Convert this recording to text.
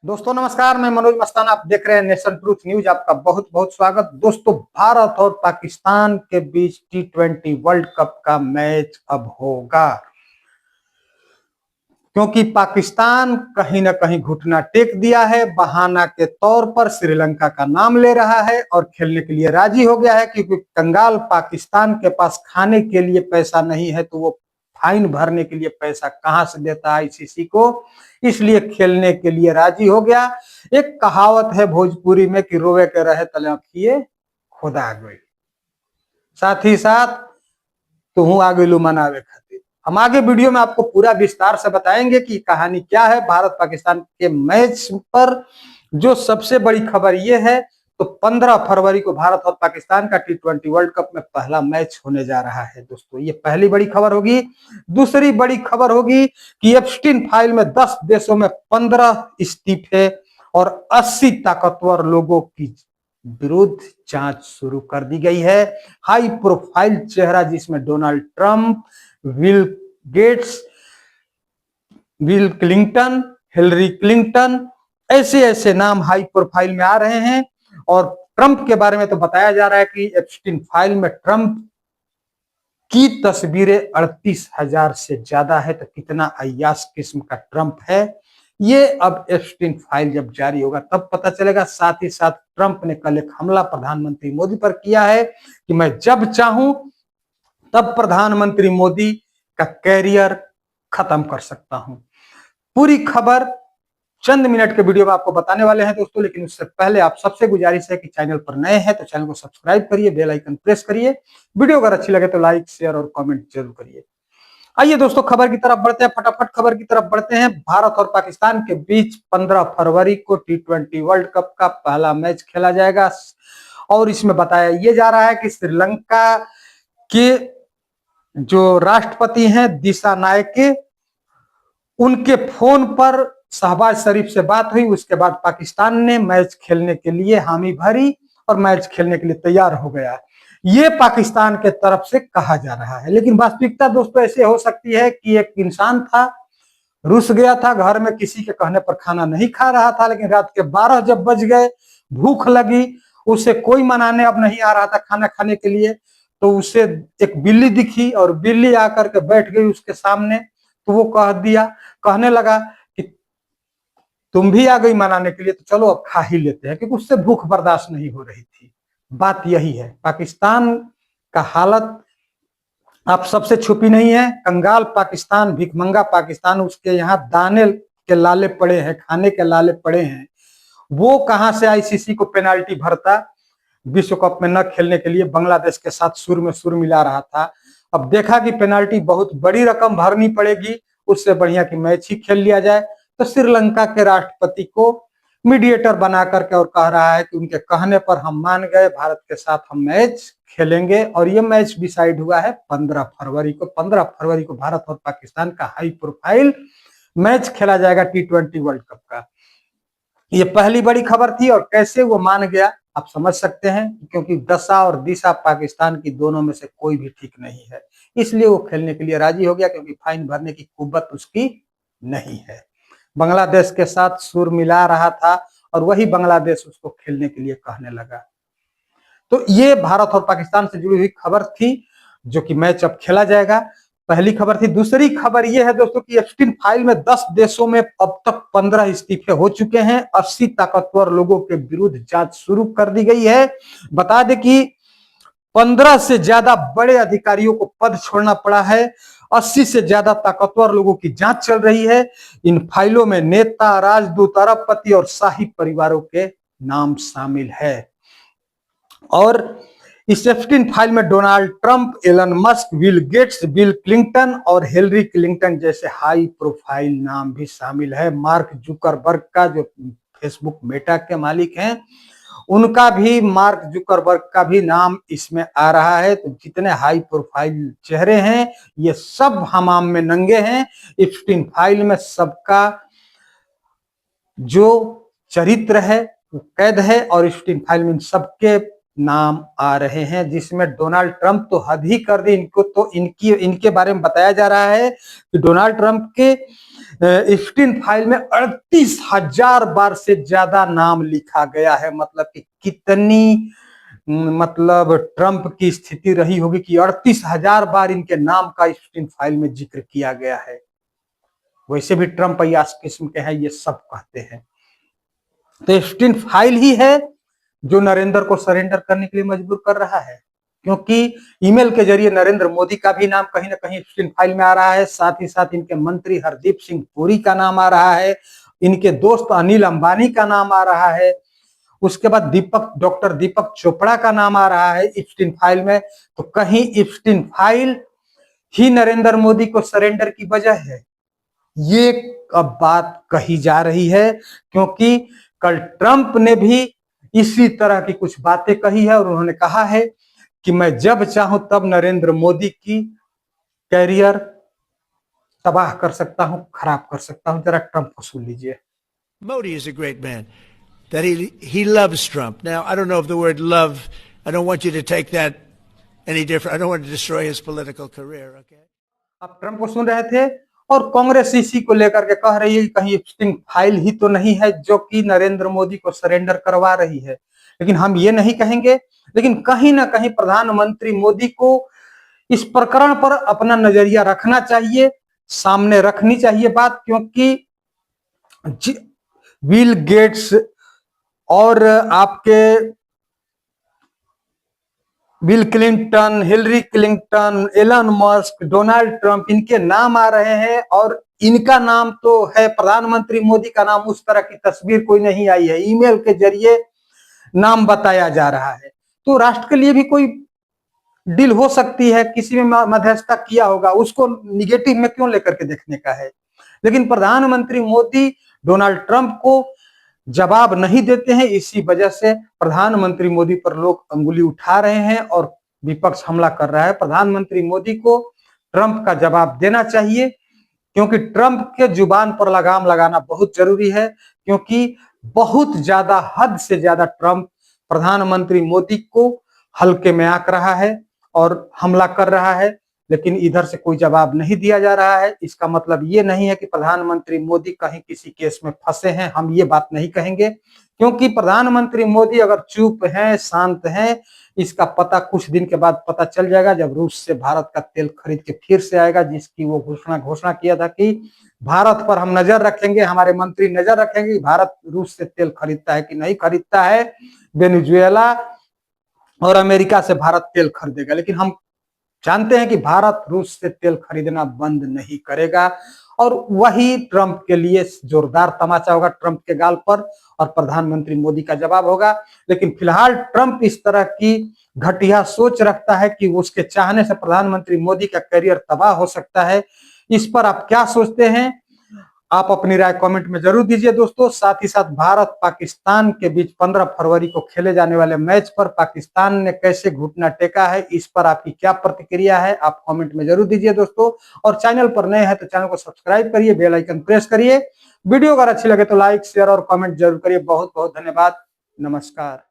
दोस्तों नमस्कार, मैं मनोज मस्ताना। आप देख रहे हैं नेशन ट्रूथ न्यूज। आपका बहुत बहुत स्वागत। दोस्तों, भारत और पाकिस्तान के बीच T20 वर्ल्ड कप का मैच अब होगा, क्योंकि पाकिस्तान कहीं ना कहीं घुटना टेक दिया है। बहाना के तौर पर श्रीलंका का नाम ले रहा है और खेलने के लिए राजी हो गया है, क्योंकि कंगाल पाकिस्तान के पास खाने के लिए पैसा नहीं है तो वो फाइन भरने के लिए पैसा कहां से देता है आईसीसी को, इसलिए खेलने के लिए राजी हो गया। एक कहावत है भोजपुरी में कि रोवे के रहे तले अखिए खुदा गई, साथ ही साथ तुहू आगे लू मनावे खातिर। हम आगे वीडियो में आपको पूरा विस्तार से बताएंगे कि कहानी क्या है भारत पाकिस्तान के मैच पर। जो सबसे बड़ी खबर यह है, तो 15 फरवरी को भारत और पाकिस्तान का T20 वर्ल्ड कप में पहला मैच होने जा रहा है। दोस्तों, ये पहली बड़ी खबर होगी। दूसरी बड़ी खबर होगी कि एप्स्टीन फाइल में 10 देशों में 15 इस्तीफे और 80 ताकतवर लोगों की विरुद्ध जांच शुरू कर दी गई है। हाई प्रोफाइल चेहरा जिसमें Donald Trump, Will Gates, Bill Clinton, Hillary Clinton, ऐसे ऐसे नाम हाई प्रोफाइल में आ रहे हैं। और ट्रंप के बारे में तो बताया जा रहा है कि एप्स्टीन फाइल में ट्रंप की तस्वीरें 38,000 से ज्यादा है। तो कितना अय्याश किस्म का ट्रंप है, ये अब एप्स्टीन फाइल जब जारी होगा तब पता चलेगा। साथ ही साथ ट्रंप ने कल एक हमला प्रधानमंत्री मोदी पर किया है कि मैं जब चाहूं तब प्रधानमंत्री मोदी का कैरियर खत्म कर सकता हूं। पूरी खबर चंद मिनट के वीडियो में आपको बताने वाले हैं दोस्तों, लेकिन उससे पहले आप सबसे गुजारिश है कि चैनल पर नए हैं तो चैनल को सब्सक्राइब करिए, बेल आइकन प्रेस करिए। वीडियो अगर अच्छी लगे तो लाइक, शेयर और कमेंट जरूर करिए। आइए दोस्तों, खबर की तरफ बढ़ते हैं। फटाफट खबर की तरफ बढ़ते हैं। भारत और पाकिस्तान के बीच 15 फरवरी को T20 वर्ल्ड कप का पहला मैच खेला जाएगा और इसमें बताया यह जा रहा है कि श्रीलंका के जो राष्ट्रपति हैं दिशा नायके, उनके फोन पर शहबाज शरीफ से बात हुई। उसके बाद पाकिस्तान ने मैच खेलने के लिए हामी भरी और मैच खेलने के लिए तैयार हो गया। ये पाकिस्तान के तरफ से कहा जा रहा है, लेकिन वास्तविकता दोस्तों ऐसे हो सकती है कि एक इंसान था, रुस गया था, घर में किसी के कहने पर खाना नहीं खा रहा था, लेकिन रात के 12 जब बज गए, भूख लगी, उसे कोई मनाने अब नहीं आ रहा था खाना खाने के लिए, तो उसे एक बिल्ली दिखी और बिल्ली आकर के बैठ गई उसके सामने। तो वो कहने लगा कि तुम भी आ गई मनाने के लिए, तो चलो अब खा ही लेते हैं, क्योंकि उससे भूख बर्दाश्त नहीं हो रही थी। बात यही है, पाकिस्तान का हालत आप सबसे छुपी नहीं है। कंगाल पाकिस्तान, भिखमंगा पाकिस्तान, उसके यहाँ दाने के लाले पड़े हैं, खाने के लाले पड़े हैं। वो कहां से आईसीसी को पेनाल्टी भरता विश्व कप में न खेलने के लिए। बांग्लादेश के साथ सुर में सुर मिला रहा था, अब देखा कि पेनाल्टी बहुत बड़ी रकम भरनी पड़ेगी, उससे बढ़िया कि मैच ही खेल लिया जाए। तो श्रीलंका के राष्ट्रपति को मीडिएटर बना करके और कह रहा है कि उनके कहने पर हम मान गए, भारत के साथ हम मैच खेलेंगे। और ये मैच डिसाइड हुआ है 15 फरवरी को। 15 फरवरी को भारत और पाकिस्तान का हाई प्रोफाइल मैच खेला जाएगा T20 वर्ल्ड कप का। ये पहली बड़ी खबर थी और कैसे वो मान गया आप समझ सकते हैं, क्योंकि दशा और दिशा पाकिस्तान की दोनों में से कोई भी ठीक नहीं है, इसलिए वो खेलने के लिए राजी हो गया, क्योंकि फाइन भरने की कुव्वत उसकी नहीं है। बांग्लादेश के साथ सुर मिला रहा था और वही बांग्लादेश उसको खेलने के लिए कहने लगा। तो ये भारत और पाकिस्तान से जुड़ी हुई खबर थी, जो कि मैच अब खेला जाएगा। पहली खबर थी। दूसरी खबर यह है दोस्तों कि एप्स्टीन फाइल में 10 देशों में अब तक 15 इस्तीफे हो चुके हैं। 80 ताकतवर लोगों के विरुद्ध जांच शुरू कर दी गई है। बता दें कि 15 से ज्यादा बड़े अधिकारियों को पद छोड़ना पड़ा है। 80 से ज्यादा ताकतवर लोगों की जांच चल रही है। इन फाइलों में नेता, राजदूत, अरबपति और शाही परिवारों के नाम शामिल है। और इस एप्स्टीन फाइल में Donald Trump, Elon Musk, Will Gates, Bill Clinton और हिलरी क्लिंटन जैसे हाई प्रोफाइल नाम भी शामिल है। मार्क जुकरबर्ग का, जो फेसबुक मेटा के मालिक हैं, उनका भी, मार्क जुकरबर्ग का भी नाम इसमें आ रहा है। तो जितने हाई प्रोफाइल चेहरे हैं ये सब हमाम में नंगे हैं। एप्स्टीन फाइल में सबका जो चरित्र है वो कैद है और एप्स्टीन फाइल में सबके नाम आ रहे हैं, जिसमें डोनाल्ड ट्रंप तो हद ही कर दी। इनको तो इनके बारे में बताया जा रहा है कि डोनाल्ड ट्रंप के इफ्टीन फाइल में 38,000 बार से ज्यादा नाम लिखा गया है। मतलब कि कितनी मतलब ट्रंप की स्थिति रही होगी कि 38,000 बार इनके नाम का इफ्टीन फाइल में जिक्र किया गया है। वैसे भी ट्रंप अय्याश किस्म के हैं, ये सब कहते हैं। तो इफ्टीन फाइल ही है जो नरेंद्र को सरेंडर करने के लिए मजबूर कर रहा है, क्योंकि ईमेल के जरिए नरेंद्र मोदी का भी नाम कहीं ना कहीं इफ्टीन फाइल में आ रहा है। साथ ही साथ इनके मंत्री हरदीप सिंह पुरी का नाम आ रहा है, इनके दोस्त अनिल अंबानी का नाम आ रहा है, उसके बाद डॉक्टर दीपक चोपड़ा का नाम आ रहा है इफ्टीन फाइल में। तो कहीं इफ्टीन फाइल ही नरेंद्र मोदी को सरेंडर की वजह है, ये अब बात कही जा रही है। क्योंकि कल ट्रंप ने भी इसी तरह की कुछ बातें कही है और उन्होंने कहा है कि मैं जब चाहूं तब नरेंद्र मोदी की कैरियर तबाह कर सकता हूं, खराब कर सकता हूं। जरा ट्रंप को सुन लीजिए। Modi is a great man. That he loves Trump. Now, I don't know if the word love, I don't want you to take that any different. I don't want to destroy his political career, okay? आप Trump को सुन रहे थे और कांग्रेस इसी को लेकर के कह रही है कि कहीं इफ्टीन फाइल ही तो नहीं है जो कि नरेंद्र मोदी को सरेंडर करवा रही है। लेकिन हम ये नहीं कहेंगे, लेकिन कहीं ना कहीं प्रधानमंत्री मोदी को इस प्रकरण पर अपना नजरिया रखना चाहिए, सामने रखनी चाहिए बात। क्योंकि बिल गेट्स और आपके Bill Clinton, Hillary Clinton, Elon Musk, Donald Trump, इनके नाम आ रहे हैं और इनका नाम तो है, प्रधानमंत्री मोदी का नाम उस तरह की तस्वीर कोई नहीं आई है। ईमेल के जरिए नाम बताया जा रहा है, तो राष्ट्र के लिए भी कोई डील हो सकती है, किसी में मध्यस्थता किया होगा, उसको निगेटिव में क्यों लेकर के देखने का है। लेकिन प्रधानमंत्री मोदी डोनाल्ड ट्रंप को जवाब नहीं देते हैं, इसी वजह से प्रधानमंत्री मोदी पर लोग अंगुली उठा रहे हैं और विपक्ष हमला कर रहा है। प्रधानमंत्री मोदी को ट्रंप का जवाब देना चाहिए, क्योंकि ट्रंप के जुबान पर लगाम लगाना बहुत जरूरी है। क्योंकि बहुत ज्यादा, हद से ज्यादा ट्रंप प्रधानमंत्री मोदी को हल्के में आंक रहा है और हमला कर रहा है, लेकिन इधर से कोई जवाब नहीं दिया जा रहा है। इसका मतलब ये नहीं है कि प्रधानमंत्री मोदी कहीं किसी केस में फंसे हैं, हम ये बात नहीं कहेंगे। क्योंकि प्रधानमंत्री मोदी अगर चुप हैं, शांत हैं, इसका पता कुछ दिन के बाद पता चल जाएगा, जब रूस से भारत का तेल खरीद के फिर से आएगा, जिसकी वो घोषणा किया था कि भारत पर हम नजर रखेंगे, हमारे मंत्री नजर रखेंगे कि भारत रूस से तेल खरीदता है कि नहीं खरीदता है। वेनेजुएला और अमेरिका से भारत तेल खरीदेगा, लेकिन हम जानते हैं कि भारत रूस से तेल खरीदना बंद नहीं करेगा। और वही ट्रंप के लिए जोरदार तमाचा होगा, ट्रंप के गाल पर, और प्रधानमंत्री मोदी का जवाब होगा। लेकिन फिलहाल ट्रंप इस तरह की घटिया सोच रखता है कि उसके चाहने से प्रधानमंत्री मोदी का करियर तबाह हो सकता है। इस पर आप क्या सोचते हैं? आप अपनी राय कमेंट में जरूर दीजिए दोस्तों। साथ ही साथ भारत पाकिस्तान के बीच 15 फरवरी को खेले जाने वाले मैच पर पाकिस्तान ने कैसे घुटना टेका है, इस पर आपकी क्या प्रतिक्रिया है, आप कमेंट में जरूर दीजिए दोस्तों। और चैनल पर नए हैं तो चैनल को सब्सक्राइब करिए, बेल आइकन प्रेस करिए। वीडियो अगर अच्छी लगे तो लाइक, शेयर और कमेंट जरूर करिए। बहुत बहुत धन्यवाद। नमस्कार।